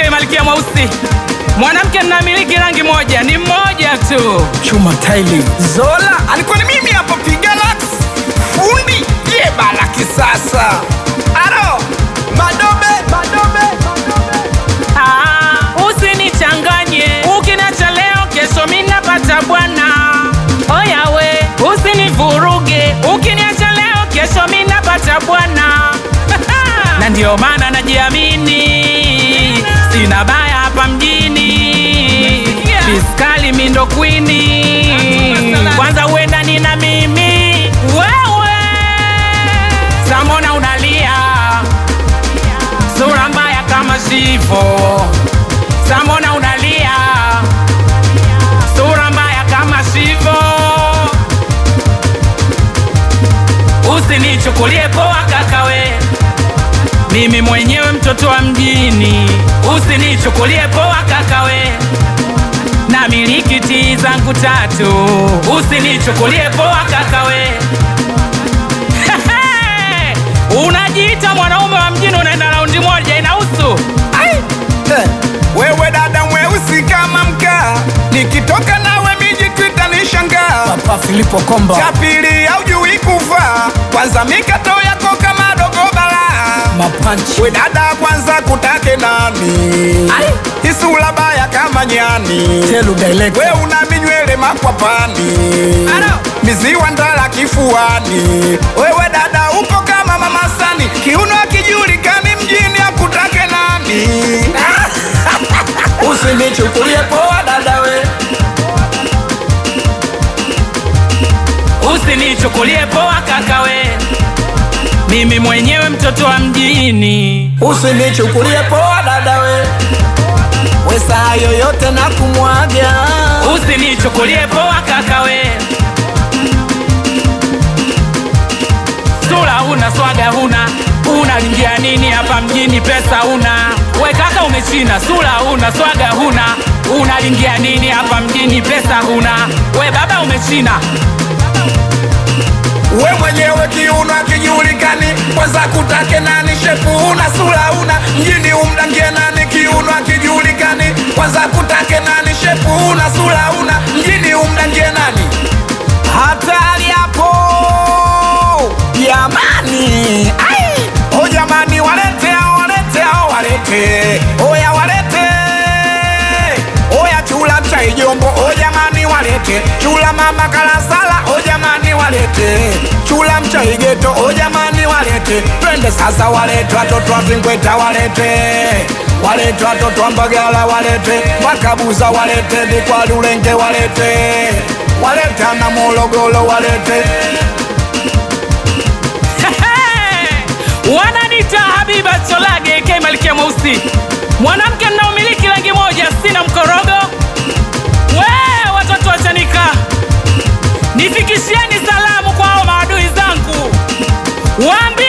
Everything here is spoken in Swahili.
AK Malkia Mweusi. Mwanamke ninamiliki rangi moja, ni mmoja tu. Chuma Taili Zola, alikuwa ni mimi hapa Pigalax. Fundi, jeba la kisasa. Aro, Madobe. Usinichanganye, ukiniacha leo kesho mimi napata bwana. Oya we, usinivuruge, ukiniacha leo kesho mimi napata bwana. Na ndio maana najiamini, sina baya hapa mjini. Fiskali mindo queen, kwanza uenda nina mimi. Wewe Samona unalia, sura mbaya kama shivo. Samona unalia, sura mbaya kama shivo. Usinichukulie poa kakawe, mimi mwenyewe mtoto wa mjini. Usinichukulie poa kakawe, na miliki tii zangu 3. Usinichukulie poa kakawe. Unajiita mwanaume wa mjini, unaenda raundi moja inahusu. Wewe dada mweusi kama mkaa, nikitoka nawe miji tutanishangaa. Papa Filipo Komba Chapili haujui kuvaa, kwanza mikato yako kama dogo bala. Mapanchi We dada kwanza kutake nani? Isula baya kama nyani. Telu Direct. We una minywele makwapani, miziwa ndala kifuani. Wewe dada uko kama mama Sani, kiuno akijulikani mjini akutake nani? Usinichukulie poa dada we, usinichukulie poa kakawe, mimi mwenyewe mtoto wa mjini. usinichukulie poa dada we, we saa yoyote na kumwaga. Usinichukulie poa kakawe, sura huna, swaga huna, unalingia nini hapa mjini? Pesa huna. We kaka umechina, sura huna, swaga huna, unalingia nini hapa mjini? Pesa huna. We baba umechina, we mwenyewe kiuno akijulikani, kwanza kutake nani? Shepu una, sura una, mjini umdangie nani? Kiuno akijulikani, kwanza kutake nani? Shepu una, sura una, mjini umdangie nani? Hatari hapo jamani. O jamani, walete hao, walete hao, walete. Oya walete, oya chula cha Ijombo. O jamani walete, chula mama Kalasala. O jamani walete, chula mcha Igeto. O jamani walete, twende sasa walete watoto wa Vingweta. Walete, walete watoto wa Mbagala. Walete Makabuza. Walete Dikwa Lulenge. Walete, walete na Morogoro. Walete wananita Habiba Solage AK Malkia Mweusi. Mwanamke na umiliki rangi moja, sina mkorogo. We watoto wa Chanika, nifikishieni salamu kwa hao maadui zangu, waambie